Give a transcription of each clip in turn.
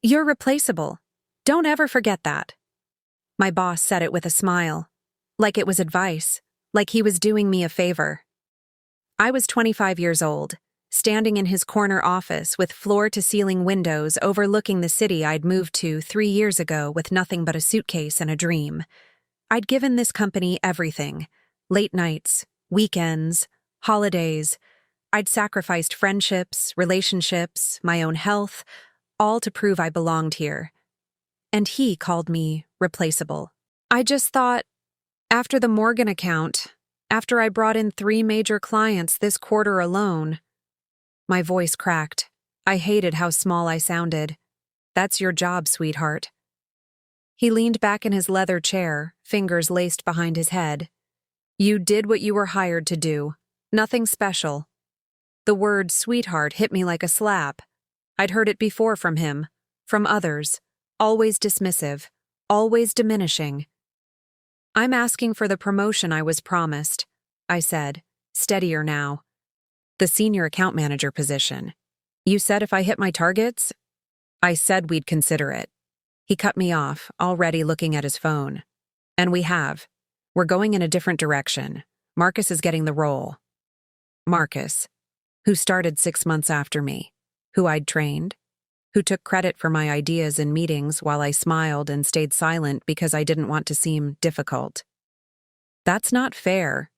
You're replaceable. Don't ever forget that. My boss said it with a smile, like it was advice, like he was doing me a favor. I was 25 years old, standing in his corner office with floor-to-ceiling windows overlooking the city I'd moved to 3 years ago with nothing but a suitcase and a dream. I'd given this company everything: late nights, weekends, holidays. I'd sacrificed friendships, relationships, my own health, all to prove I belonged here. And he called me replaceable. I just thought, after the Morgan account, after I brought in 3 major clients this quarter alone. My voice cracked. I hated how small I sounded. That's your job, sweetheart. He leaned back in his leather chair, fingers laced behind his head. You did what you were hired to do. Nothing special. The word sweetheart hit me like a slap. I'd heard it before from him, from others, always dismissive, always diminishing. I'm asking for the promotion I was promised, I said, steadier now. The senior account manager position. You said if I hit my targets? I said we'd consider it. He cut me off, already looking at his phone. And we have. We're going in a different direction. Marcus is getting the role. Marcus, who started 6 months after me, who I'd trained, who took credit for my ideas in meetings while I smiled and stayed silent because I didn't want to seem difficult. That's not fair.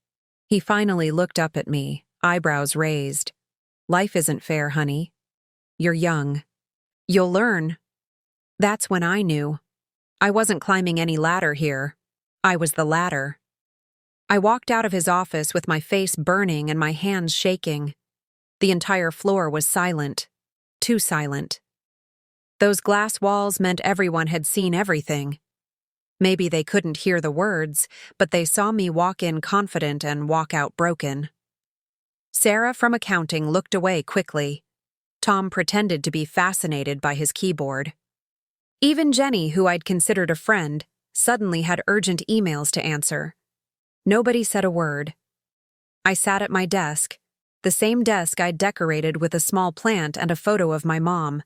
He finally looked up at me, eyebrows raised. Life isn't fair, honey. You're young. You'll learn. That's when I knew. I wasn't climbing any ladder here. I was the ladder. I walked out of his office with my face burning and my hands shaking. The entire floor was silent. Too silent. Those glass walls meant everyone had seen everything. Maybe they couldn't hear the words, but they saw me walk in confident and walk out broken. Sarah from accounting looked away quickly. Tom pretended to be fascinated by his keyboard. Even Jenny, who I'd considered a friend, suddenly had urgent emails to answer. Nobody said a word. I sat at my desk, the same desk I'd decorated with a small plant and a photo of my mom.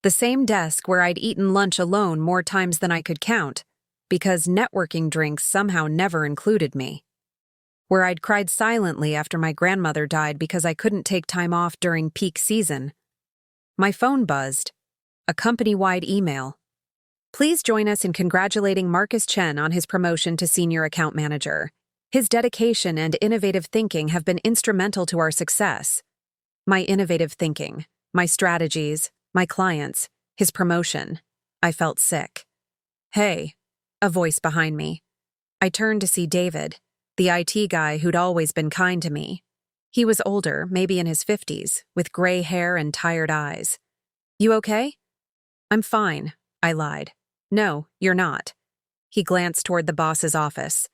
The same desk where I'd eaten lunch alone more times than I could count, because networking drinks somehow never included me. Where I'd cried silently after my grandmother died because I couldn't take time off during peak season. My phone buzzed. A company-wide email. Please join us in congratulating Marcus Chen on his promotion to Senior Account Manager. His dedication and innovative thinking have been instrumental to our success. My innovative thinking, my strategies, my clients, his promotion. I felt sick. Hey, a voice behind me. I turned to see David, the IT guy who'd always been kind to me. He was older, maybe in his 50s, with gray hair and tired eyes. You okay? I'm fine, I lied. No, you're not. He glanced toward the boss's office.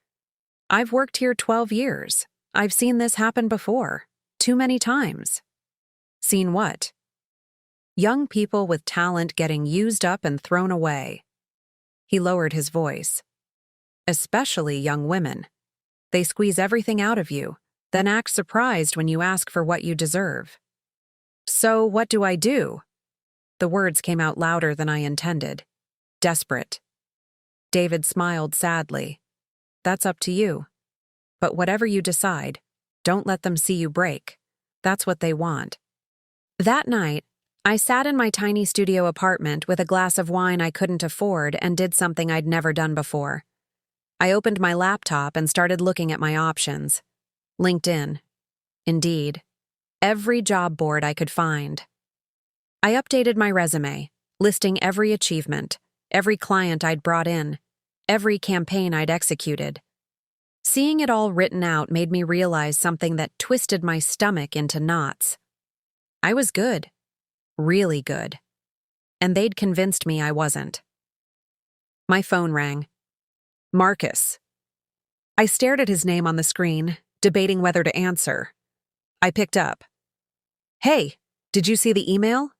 I've worked here 12 years. I've seen this happen before. Too many times. Seen what? Young people with talent getting used up and thrown away. He lowered his voice. Especially young women. They squeeze everything out of you, then act surprised when you ask for what you deserve. So what do I do? The words came out louder than I intended. Desperate. David smiled sadly. That's up to you. But whatever you decide, don't let them see you break. That's what they want. That night, I sat in my tiny studio apartment with a glass of wine I couldn't afford and did something I'd never done before. I opened my laptop and started looking at my options. LinkedIn. Indeed. Every job board I could find. I updated my resume, listing every achievement, every client I'd brought in, every campaign I'd executed. Seeing it all written out made me realize something that twisted my stomach into knots. I was good. Really good. And they'd convinced me I wasn't. My phone rang. Marcus. I stared at his name on the screen, debating whether to answer. I picked up. Hey, did you see the email?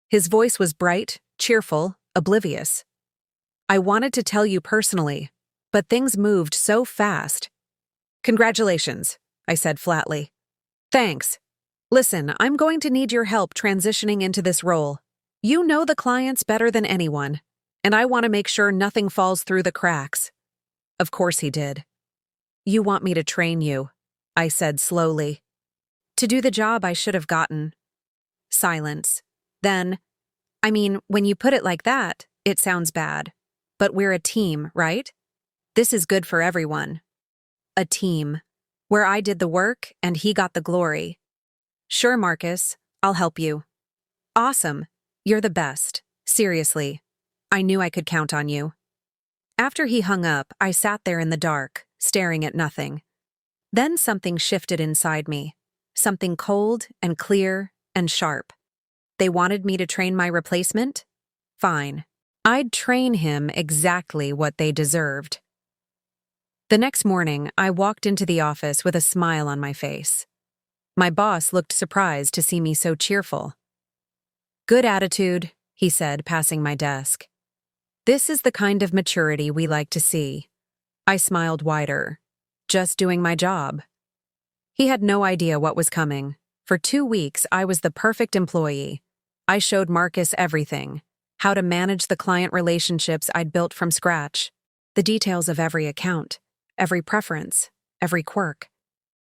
His voice was bright, cheerful, oblivious. I wanted to tell you personally, but things moved so fast. Congratulations, I said flatly. Thanks. Listen, I'm going to need your help transitioning into this role. You know the clients better than anyone, and I want to make sure nothing falls through the cracks. Of course he did. You want me to train you, I said slowly. To do the job I should have gotten. Silence. Then, when you put it like that, it sounds bad. But we're a team, right? This is good for everyone. A team. Where I did the work and he got the glory. Sure, Marcus, I'll help you. Awesome. You're the best. Seriously. I knew I could count on you. After he hung up, I sat there in the dark, staring at nothing. Then something shifted inside me. Something cold and clear and sharp. They wanted me to train my replacement? Fine. I'd train him exactly what they deserved. The next morning, I walked into the office with a smile on my face. My boss looked surprised to see me so cheerful. Good attitude, he said, passing my desk. This is the kind of maturity we like to see. I smiled wider. Just doing my job. He had no idea what was coming. For 2 weeks, I was the perfect employee. I showed Marcus everything. How to manage the client relationships I'd built from scratch. The details of every account, every preference, every quirk.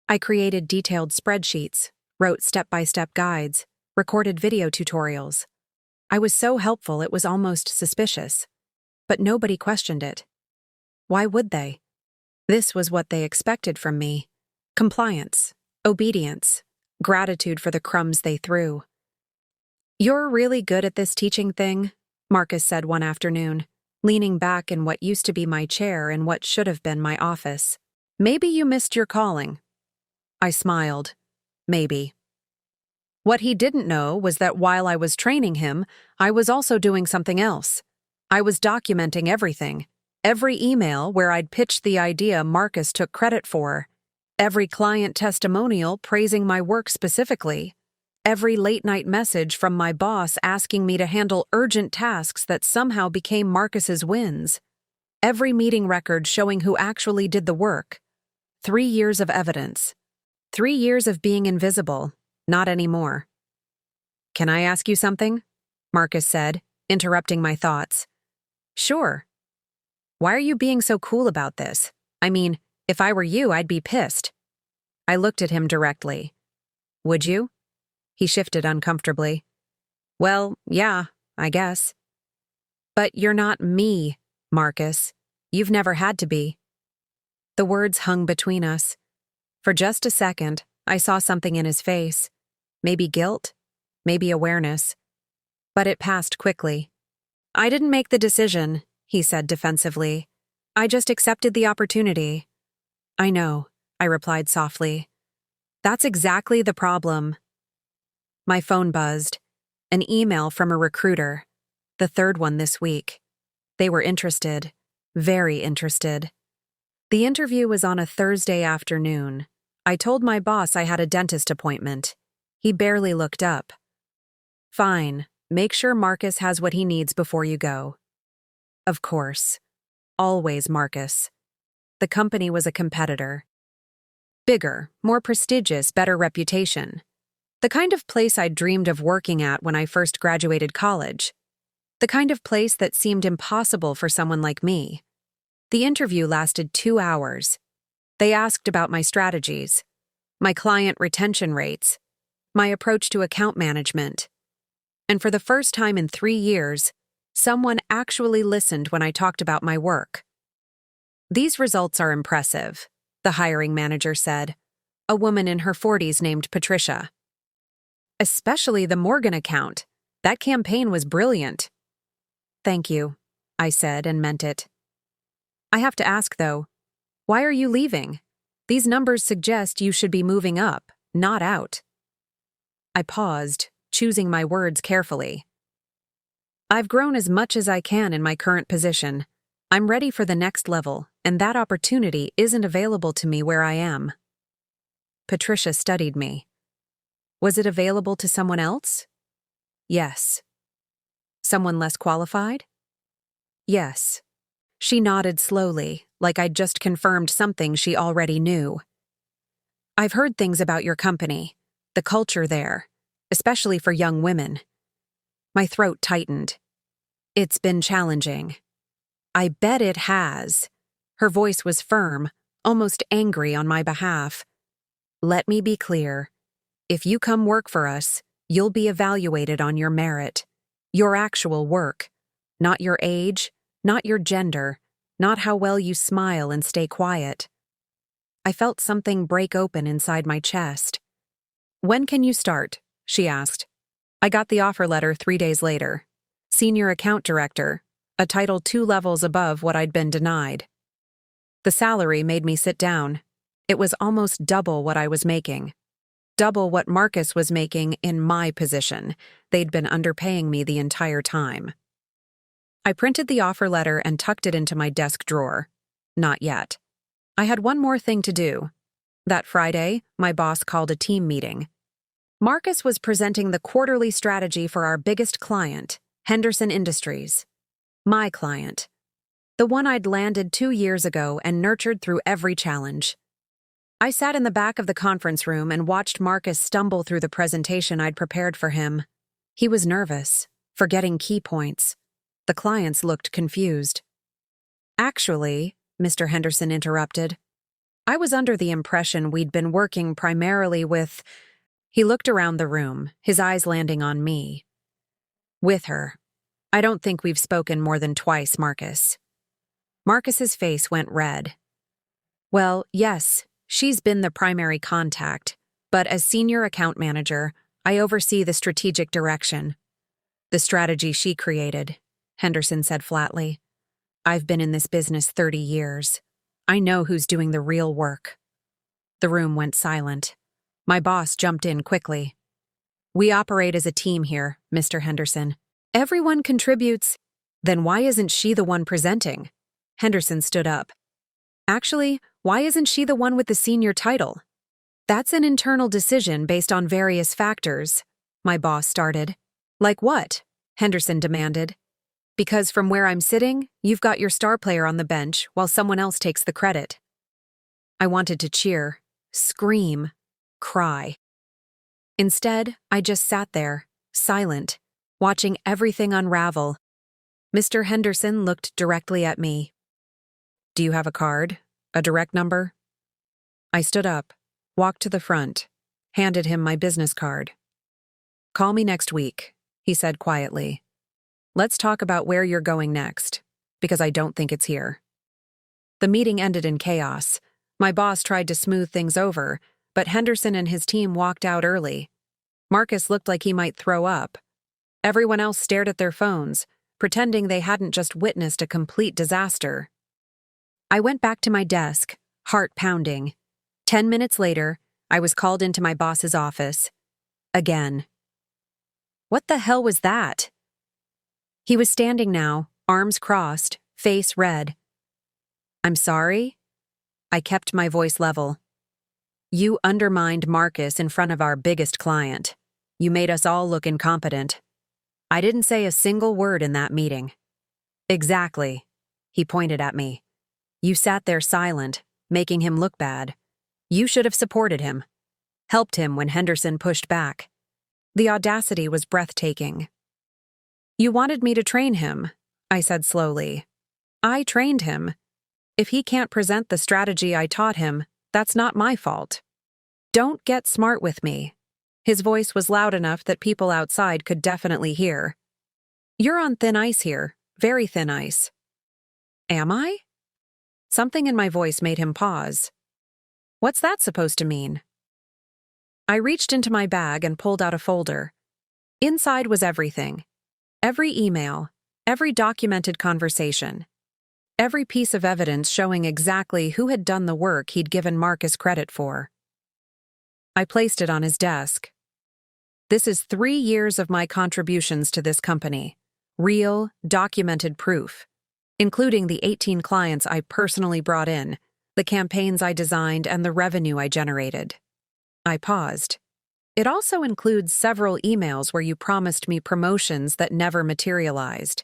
I created detailed spreadsheets, wrote step-by-step guides, recorded video tutorials. I was so helpful it was almost suspicious. But nobody questioned it. Why would they? This was what they expected from me. Compliance, obedience, gratitude for the crumbs they threw. You're really good at this teaching thing, Marcus said one afternoon, leaning back in what used to be my chair in what should have been my office. Maybe you missed your calling. I smiled. Maybe. What he didn't know was that while I was training him, I was also doing something else. I was documenting everything. Every email where I'd pitched the idea Marcus took credit for. Every client testimonial praising my work specifically. Every late-night message from my boss asking me to handle urgent tasks that somehow became Marcus's wins. Every meeting record showing who actually did the work. 3 years of evidence. 3 years of being invisible. Not anymore. Can I ask you something? Marcus said, interrupting my thoughts. Sure. Why are you being so cool about this? If I were you, I'd be pissed. I looked at him directly. Would you? He shifted uncomfortably. Well, yeah, I guess. But you're not me, Marcus. You've never had to be. The words hung between us. For just a second, I saw something in his face. Maybe guilt, maybe awareness. But it passed quickly. I didn't make the decision, he said defensively. I just accepted the opportunity. I know, I replied softly. That's exactly the problem. My phone buzzed. An email from a recruiter. The 3rd one this week. They were interested. Very interested. The interview was on a Thursday afternoon. I told my boss I had a dentist appointment. He barely looked up. Fine. Make sure Marcus has what he needs before you go. Of course. Always Marcus. The company was a competitor. Bigger, more prestigious, better reputation. The kind of place I'd dreamed of working at when I first graduated college. The kind of place that seemed impossible for someone like me. The interview lasted 2 hours. They asked about my strategies, my client retention rates, my approach to account management. And for the first time in 3 years, someone actually listened when I talked about my work. These results are impressive, the hiring manager said, a woman in her 40s named Patricia. Especially the Morgan account. That campaign was brilliant. Thank you, I said and meant it. I have to ask, though, why are you leaving? These numbers suggest you should be moving up, not out. I paused, choosing my words carefully. I've grown as much as I can in my current position. I'm ready for the next level, and that opportunity isn't available to me where I am. Patricia studied me. Was it available to someone else? Yes. Someone less qualified? Yes. She nodded slowly, like I'd just confirmed something she already knew. I've heard things about your company, the culture there, especially for young women. My throat tightened. It's been challenging. I bet it has. Her voice was firm, almost angry on my behalf. Let me be clear. If you come work for us, you'll be evaluated on your merit, your actual work, not your age, not your gender, not how well you smile and stay quiet. I felt something break open inside my chest. When can you start? She asked. I got the offer letter 3 days later. Senior account director, a title 2 levels above what I'd been denied. The salary made me sit down. It was almost double what I was making. Double what Marcus was making in my position. They'd been underpaying me the entire time. I printed the offer letter and tucked it into my desk drawer. Not yet. I had one more thing to do. That Friday, my boss called a team meeting. Marcus was presenting the quarterly strategy for our biggest client, Henderson Industries. My client. The one I'd landed 2 years ago and nurtured through every challenge. I sat in the back of the conference room and watched Marcus stumble through the presentation I'd prepared for him. He was nervous, forgetting key points. The clients looked confused. Actually, Mr. Henderson interrupted, I was under the impression we'd been working primarily with... He looked around the room, his eyes landing on me. With her. I don't think we've spoken more than twice, Marcus. Marcus's face went red. Well, yes, she's been the primary contact, but as senior account manager, I oversee the strategic direction. The strategy she created, Henderson said flatly. I've been in this business 30 years. I know who's doing the real work. The room went silent. My boss jumped in quickly. We operate as a team here, Mr. Henderson. Everyone contributes. Then why isn't she the one presenting? Henderson stood up. Actually, why isn't she the one with the senior title? That's an internal decision based on various factors, my boss started. Like what? Henderson demanded. Because from where I'm sitting, you've got your star player on the bench while someone else takes the credit. I wanted to cheer, scream, cry. Instead, I just sat there, silent, watching everything unravel. Mr. Henderson looked directly at me. Do you have a card? A direct number? I stood up, walked to the front, handed him my business card. Call me next week, he said quietly. Let's talk about where you're going next, because I don't think it's here. The meeting ended in chaos. My boss tried to smooth things over, but Henderson and his team walked out early. Marcus looked like he might throw up. Everyone else stared at their phones, pretending they hadn't just witnessed a complete disaster. I went back to my desk, heart pounding. 10 minutes later, I was called into my boss's office. Again. What the hell was that? He was standing now, arms crossed, face red. I'm sorry? I kept my voice level. You undermined Marcus in front of our biggest client. You made us all look incompetent. I didn't say a single word in that meeting. Exactly. He pointed at me. You sat there silent, making him look bad. You should have supported him. Helped him when Henderson pushed back. The audacity was breathtaking. You wanted me to train him, I said slowly. I trained him. If he can't present the strategy I taught him, that's not my fault. Don't get smart with me. His voice was loud enough that people outside could definitely hear. You're on thin ice here, very thin ice. Am I? Something in my voice made him pause. What's that supposed to mean? I reached into my bag and pulled out a folder. Inside was everything. Every email, every documented conversation, every piece of evidence showing exactly who had done the work he'd given Marcus credit for. I placed it on his desk. This is 3 years of my contributions to this company. Real, documented proof, including the 18 clients I personally brought in, the campaigns I designed, and the revenue I generated. I paused. It also includes several emails where you promised me promotions that never materialized,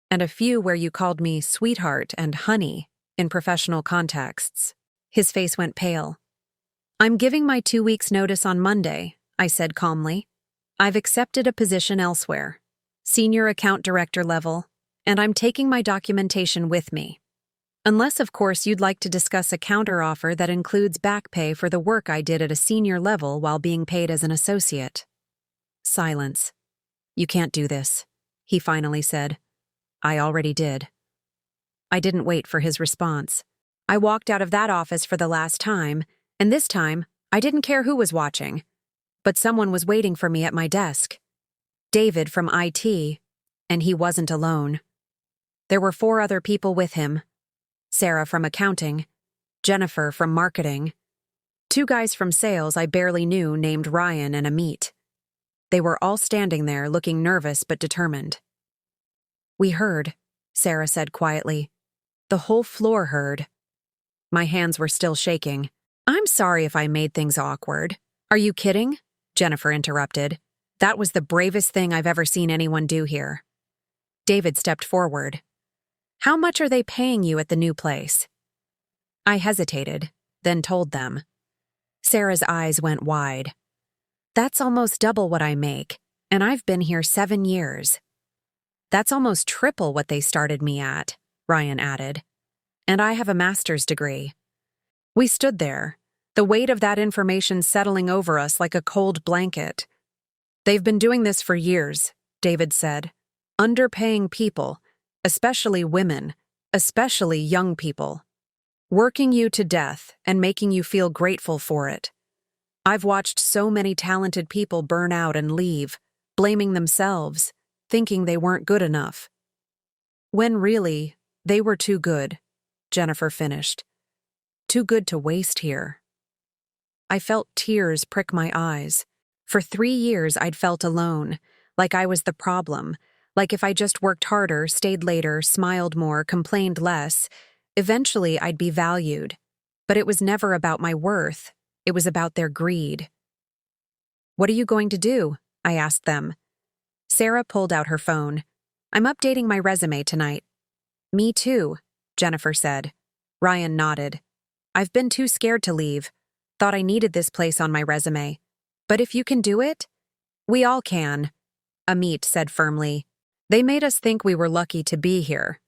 and a few where you called me sweetheart and honey in professional contexts. His face went pale. I'm giving my 2 weeks' notice on Monday, I said calmly. I've accepted a position elsewhere. Senior account director level, and I'm taking my documentation with me. Unless, of course, you'd like to discuss a counteroffer that includes back pay for the work I did at a senior level while being paid as an associate. Silence. You can't do this, he finally said. I already did. I didn't wait for his response. I walked out of that office for the last time, and this time, I didn't care who was watching. But someone was waiting for me at my desk. David from IT, and he wasn't alone. There were 4 other people with him. Sarah from accounting, Jennifer from marketing, 2 guys from sales I barely knew named Ryan and Amit. They were all standing there looking nervous but determined. We heard, Sarah said quietly. The whole floor heard. My hands were still shaking. I'm sorry if I made things awkward. Are you kidding? Jennifer interrupted. That was the bravest thing I've ever seen anyone do here. David stepped forward. How much are they paying you at the new place? I hesitated, then told them. Sarah's eyes went wide. That's almost double what I make, and I've been here 7 years. That's almost triple what they started me at, Ryan added. And I have a master's degree. We stood there, the weight of that information settling over us like a cold blanket. They've been doing this for years, David said. Underpaying people, especially women, especially young people. Working you to death and making you feel grateful for it. I've watched so many talented people burn out and leave, blaming themselves, thinking they weren't good enough. When really, they were too good, Jennifer finished. Too good to waste here. I felt tears prick my eyes. For 3 years I'd felt alone, like I was the problem, like if I just worked harder, stayed later, smiled more, complained less, eventually I'd be valued. But it was never about my worth. It was about their greed. What are you going to do? I asked them. Sarah pulled out her phone. I'm updating my resume tonight. Me too, Jennifer said. Ryan nodded. I've been too scared to leave. Thought I needed this place on my resume. But if you can do it, we all can, Amit said firmly. They made us think we were lucky to be here.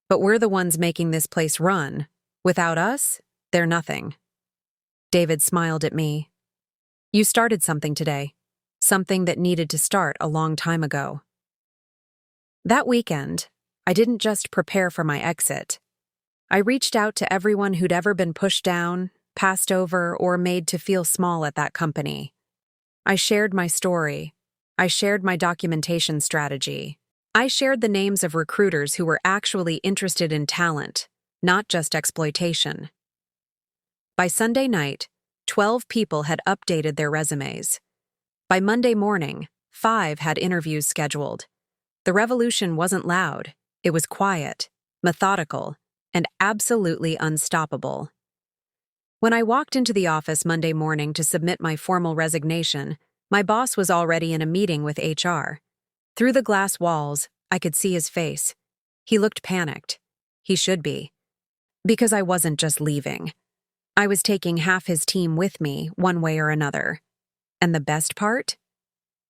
But we're the ones making this place run. Without us, they're nothing. David smiled at me. You started something today. Something that needed to start a long time ago. That weekend, I didn't just prepare for my exit. I reached out to everyone who'd ever been pushed down, passed over, or made to feel small at that company. I shared my story. I shared my documentation strategy. I shared the names of recruiters who were actually interested in talent, not just exploitation. By Sunday night, 12 people had updated their resumes. By Monday morning, 5 had interviews scheduled. The revolution wasn't loud. It was quiet, methodical, and absolutely unstoppable. When I walked into the office Monday morning to submit my formal resignation, my boss was already in a meeting with HR. Through the glass walls, I could see his face. He looked panicked. He should be. Because I wasn't just leaving. I was taking half his team with me, one way or another. And the best part?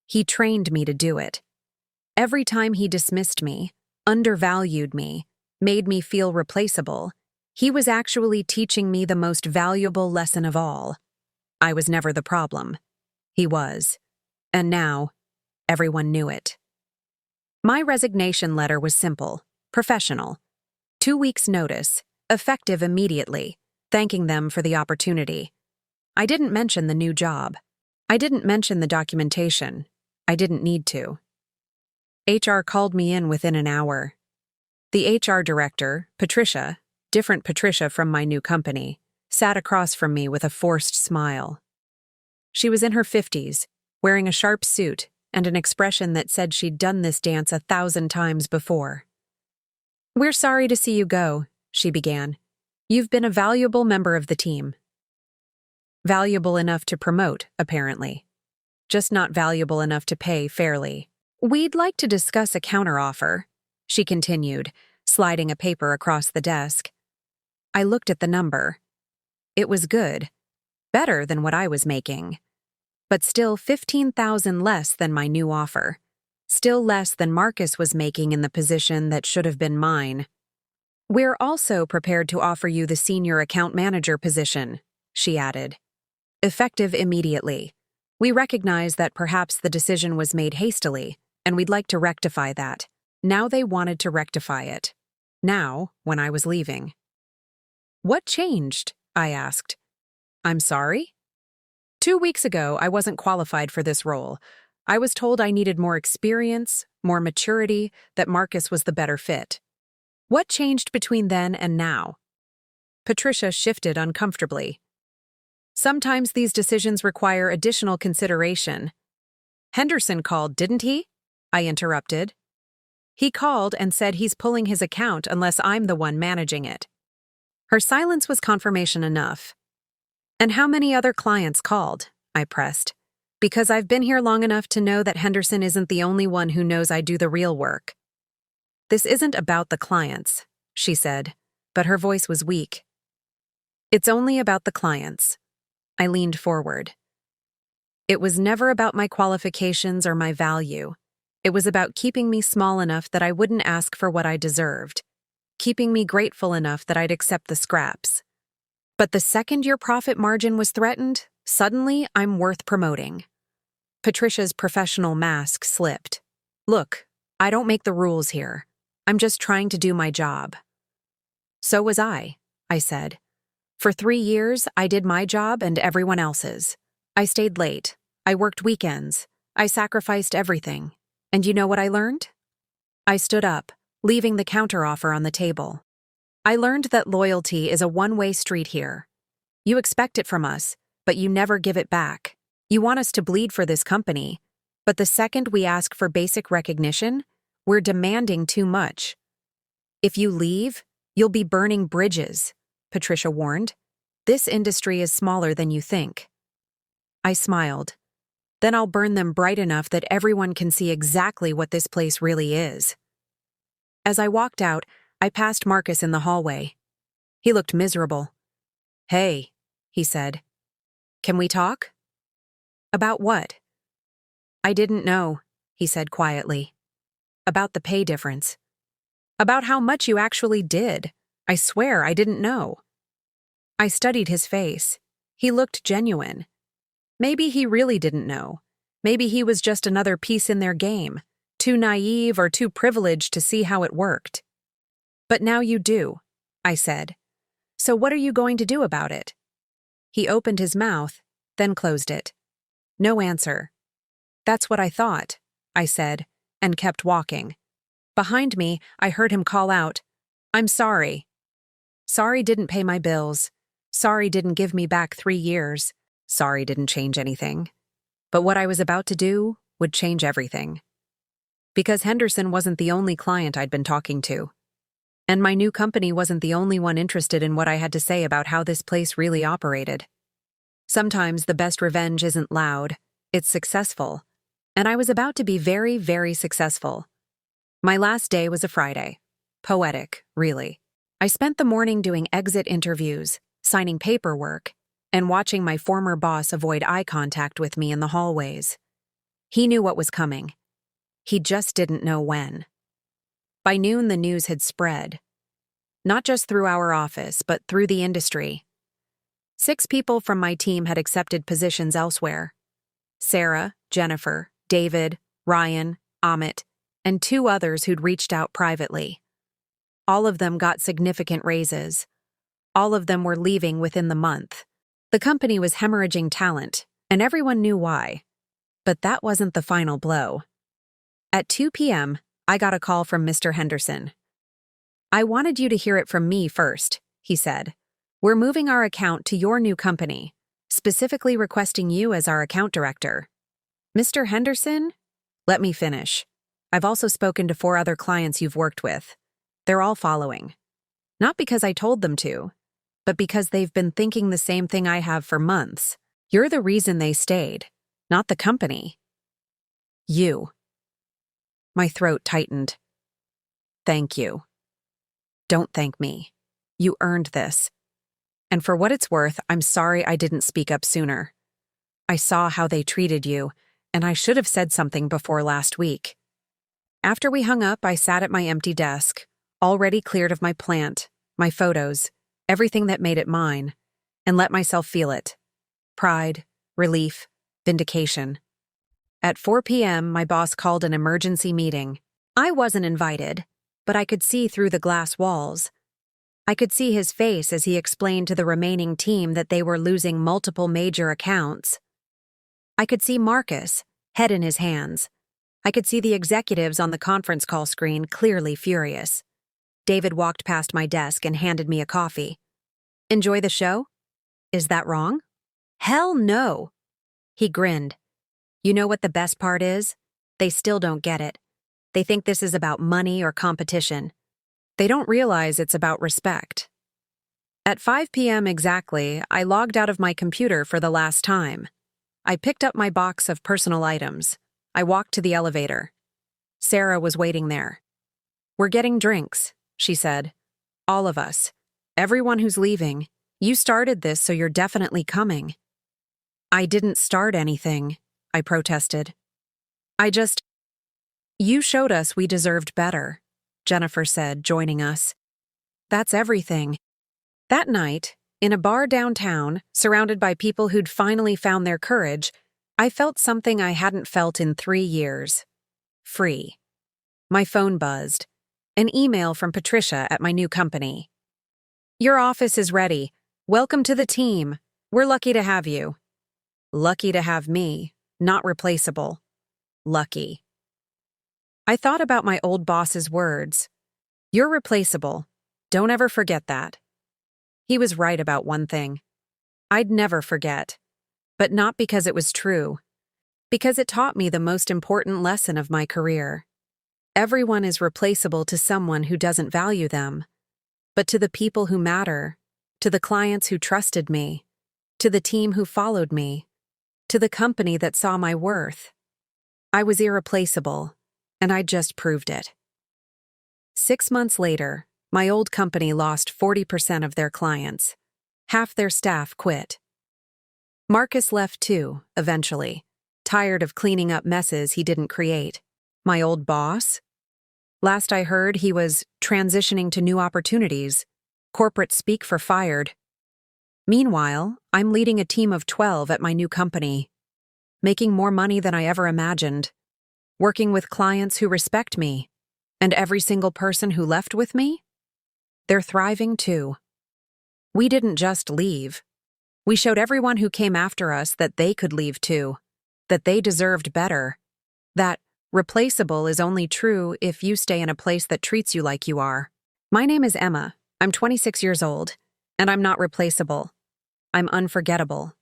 He trained me to do it. Every time he dismissed me, undervalued me, made me feel replaceable, he was actually teaching me the most valuable lesson of all. I was never the problem. He was. And now, everyone knew it. My resignation letter was simple, professional. 2 weeks' notice, effective immediately, thanking them for the opportunity. I didn't mention the new job. I didn't mention the documentation. I didn't need to. HR called me in within an hour. The HR director, Patricia, different Patricia from my new company, sat across from me with a forced smile. She was in her 50s, wearing a sharp suit and an expression that said she'd done this dance 1,000 times before. We're sorry to see you go, she began. You've been a valuable member of the team. Valuable enough to promote, apparently. Just not valuable enough to pay fairly. We'd like to discuss a counteroffer, she continued, sliding a paper across the desk. I looked at the number. It was good. Better than what I was making. But still 15,000 less than my new offer. still less than Marcus was making in the position that should have been mine. "We're also prepared to offer you the senior account manager position," she added. "Effective immediately. We recognize that perhaps the decision was made hastily, and we'd like to rectify that." Now they wanted to rectify it. Now, when I was leaving. "What changed?" I asked. "I'm sorry?" 2 weeks ago, I wasn't qualified for this role. I was told I needed more experience, more maturity, that Marcus was the better fit. What changed between then and now? Patricia shifted uncomfortably. "Sometimes these decisions require additional consideration." "Henderson called, didn't he?" I interrupted. "He called and said he's pulling his account unless I'm the one managing it." Her silence was confirmation enough. "And how many other clients called?" I pressed. "Because I've been here long enough to know that Henderson isn't the only one who knows I do the real work." "This isn't about the clients," she said, but her voice was weak. "It's only about the clients." I leaned forward. "It was never about my qualifications or my value. It was about keeping me small enough that I wouldn't ask for what I deserved, keeping me grateful enough that I'd accept the scraps. But the second your profit margin was threatened, suddenly I'm worth promoting." Patricia's professional mask slipped. "Look, I don't make the rules here. I'm just trying to do my job." "So was I said. "For 3 years, I did my job and everyone else's. I stayed late. I worked weekends. I sacrificed everything. And you know what I learned?" I stood up, leaving the counteroffer on the table. "I learned that loyalty is a one-way street here. You expect it from us, but you never give it back. You want us to bleed for this company, but the second we ask for basic recognition, we're demanding too much. If you leave, you'll be burning bridges," Patricia warned. "This industry is smaller than you think." I smiled. "Then I'll burn them bright enough that everyone can see exactly what this place really is." As I walked out, I passed Marcus in the hallway. He looked miserable. "Hey," he said. "Can we talk?" "About what?" "I didn't know," he said quietly. "About the pay difference. About how much you actually did. I swear I didn't know." I studied his face. He looked genuine. Maybe he really didn't know. Maybe he was just another piece in their game, too naive or too privileged to see how it worked. "But now you do," I said. "So what are you going to do about it?" He opened his mouth, then closed it. No answer. "That's what I thought," I said, and kept walking. Behind me, I heard him call out, "I'm sorry." Sorry didn't pay my bills. Sorry didn't give me back 3 years. Sorry didn't change anything. But what I was about to do would change everything. Because Henderson wasn't the only client I'd been talking to. And my new company wasn't the only one interested in what I had to say about how this place really operated. Sometimes the best revenge isn't loud, it's successful. And I was about to be very, very successful. My last day was a Friday. Poetic, really. I spent the morning doing exit interviews, signing paperwork, and watching my former boss avoid eye contact with me in the hallways. He knew what was coming. He just didn't know when. By noon, the news had spread. Not just through our office, but through the industry. 6 people from my team had accepted positions elsewhere. Sarah, Jennifer, David, Ryan, Amit, and 2 others who'd reached out privately. All of them got significant raises. All of them were leaving within the month. The company was hemorrhaging talent, and everyone knew why. But that wasn't the final blow. At 2 p.m., I got a call from Mr. Henderson. "I wanted you to hear it from me first," he said. "We're moving our account to your new company, specifically requesting you as our account director." "Mr. Henderson?" "Let me finish. I've also spoken to 4 other clients you've worked with. They're all following. Not because I told them to, but because they've been thinking the same thing I have for months. You're the reason they stayed, not the company." "You." My throat tightened. "Thank you." "Don't thank me. You earned this. And for what it's worth, I'm sorry I didn't speak up sooner. I saw how they treated you, and I should have said something before last week." After we hung up, I sat at my empty desk, already cleared of my plant, my photos, everything that made it mine, and let myself feel it. Pride, relief, vindication. At 4 p.m., my boss called an emergency meeting. I wasn't invited, but I could see through the glass walls. I could see his face as he explained to the remaining team that they were losing multiple major accounts. I could see Marcus, head in his hands. I could see the executives on the conference call screen clearly furious. David walked past my desk and handed me a coffee. Enjoy the show? Is that wrong? Hell no! He grinned. You know what the best part is? They still don't get it. They think this is about money or competition. They don't realize it's about respect. At 5 p.m. exactly, I logged out of my computer for the last time. I picked up my box of personal items. I walked to the elevator. Sarah was waiting there. We're getting drinks, she said. All of us. Everyone who's leaving. You started this, so you're definitely coming. I didn't start anything, I protested. You showed us we deserved better, Jennifer said, joining us. That's everything. That night, in a bar downtown, surrounded by people who'd finally found their courage, I felt something I hadn't felt in 3 years. Free. My phone buzzed. An email from Patricia at my new company. Your office is ready. Welcome to the team. We're lucky to have you. Lucky to have me, not replaceable. Lucky. I thought about my old boss's words. You're replaceable. Don't ever forget that. He was right about one thing. I'd never forget. But not because it was true. Because it taught me the most important lesson of my career. Everyone is replaceable to someone who doesn't value them. But to the people who matter, to the clients who trusted me, to the team who followed me, to the company that saw my worth, I was irreplaceable, and I just proved it. 6 months later, my old company lost 40% of their clients. Half their staff quit. Marcus left too, eventually, tired of cleaning up messes he didn't create. My old boss? Last I heard, he was transitioning to new opportunities, corporate speak for fired. Meanwhile, I'm leading a team of 12 at my new company, making more money than I ever imagined, working with clients who respect me, and every single person who left with me? They're thriving too. We didn't just leave. We showed everyone who came after us that they could leave too, that they deserved better, that replaceable is only true if you stay in a place that treats you like you are. My name is Emma. I'm 26 years old, and I'm not replaceable. I'm unforgettable.